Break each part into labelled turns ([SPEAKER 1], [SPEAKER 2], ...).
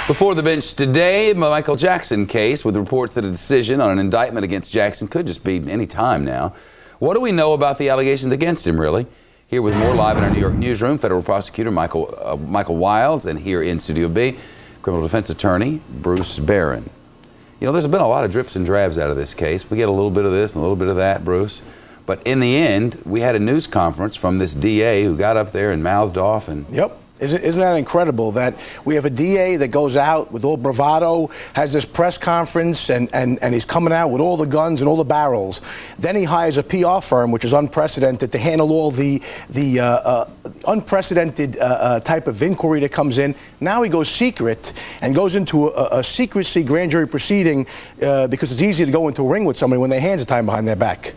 [SPEAKER 1] Before the bench today, the Michael Jackson case, with reports that a decision on an indictment against Jackson could just be any time now. What do we know about the allegations against him, really? Here with more live in our New York newsroom, federal prosecutor Michael Wilds, and here in Studio B, criminal defense attorney Bruce Barron. You know, there's been a lot of drips and drabs out of this case. We get a little bit of this and a little bit of that, Bruce. But in the end, we had a news conference from this DA who got up there and mouthed off and...
[SPEAKER 2] Yep. Isn't that incredible that we have a DA that goes out with all bravado, has this press conference, and he's coming out with all the guns and all the barrels. Then he hires a PR firm, which is unprecedented, to handle all the unprecedented type of inquiry that comes in. Now he goes secret and goes into a secrecy grand jury proceeding because it's easy to go into a ring with somebody when their hands are tied behind their back.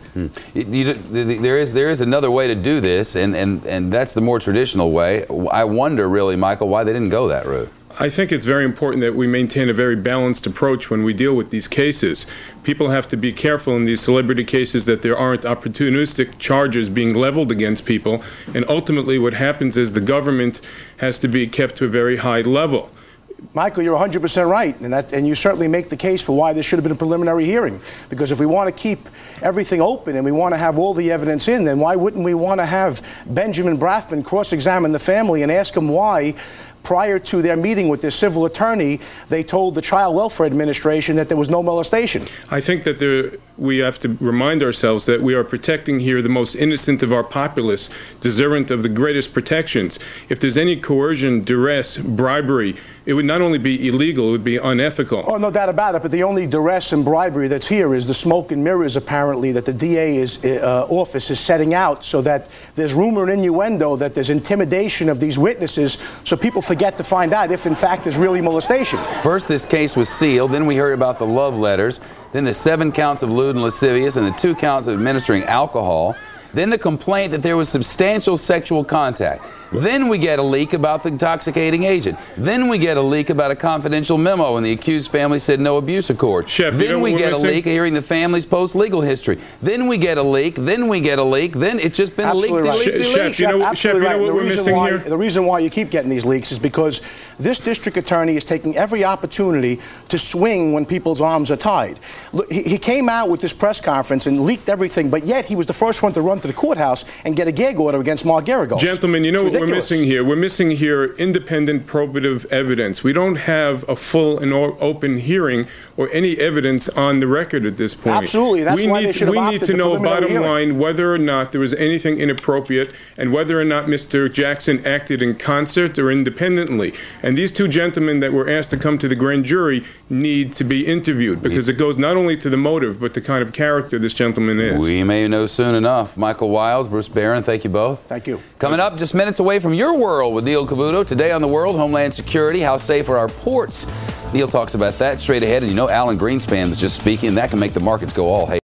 [SPEAKER 1] There is another way to do this, and that's the more traditional way. I wonder, really, Michael, why they didn't go that route.
[SPEAKER 3] I think it's very important that we maintain a very balanced approach when we deal with these cases. People have to be careful in these celebrity cases that there aren't opportunistic charges being leveled against people, and ultimately what happens is the government has to be kept to a very high level.
[SPEAKER 2] Michael, you're 100% right, and you certainly make the case for why this should have been a preliminary hearing. Because if we want to keep everything open and we want to have all the evidence in, then why wouldn't we want to have Benjamin Brafman cross-examine the family and ask them why, prior to their meeting with their civil attorney, they told the Child Welfare Administration that there was no molestation?
[SPEAKER 3] I think that we have to remind ourselves that we are protecting here the most innocent of our populace, deserving of the greatest protections. If there's any coercion, duress, bribery, it would not only be illegal, it would be unethical.
[SPEAKER 2] Oh, no doubt about it, but the only duress and bribery that's here is the smoke and mirrors, apparently, that the DA's office is setting out, so that there's rumor and innuendo that there's intimidation of these witnesses, so people forget to find out if, in fact, there's really molestation.
[SPEAKER 1] First, this case was sealed. Then we heard about the love letters. Then the 7 counts of lewd and lascivious and the 2 counts of administering alcohol. Then the complaint that there was substantial sexual contact. Then we get a leak about the intoxicating agent. Then we get a leak about a confidential memo and the accused family said no abuse accord.
[SPEAKER 3] Shep,
[SPEAKER 1] then we get a leak hearing the family's post-legal history. Then we get a leak. Then we get a leak. Then it's just been
[SPEAKER 2] Absolutely
[SPEAKER 1] a leak.
[SPEAKER 2] Right.
[SPEAKER 3] Shep, you know what we're missing here?
[SPEAKER 2] The reason why you keep getting these leaks is because this district attorney is taking every opportunity to swing when people's arms are tied. Look, he came out with this press conference and leaked everything, but yet he was the first one to run to the courthouse and get a gag order against Mark Geragos.
[SPEAKER 3] Gentlemen, you know what we're missing here? We're missing here independent probative evidence. We don't have a full and open hearing or any evidence on the record at this point.
[SPEAKER 2] Absolutely. That's why they should have opted
[SPEAKER 3] We need to know, bottom
[SPEAKER 2] hearing.
[SPEAKER 3] line, whether or not there was anything inappropriate and whether or not Mr. Jackson acted in concert or independently. And these 2 gentlemen that were asked to come to the grand jury need to be interviewed because it goes not only to the motive but the kind of character this gentleman is.
[SPEAKER 1] We may know soon enough. Michael Wilds, Bruce Barron, thank you both.
[SPEAKER 2] Thank you.
[SPEAKER 1] Coming up just minutes away from your world with Neil Cavuto. Today on The World, Homeland Security. How safe are our ports? Neil talks about that straight ahead. And you know Alan Greenspan was just speaking. That can make the markets go all haywire.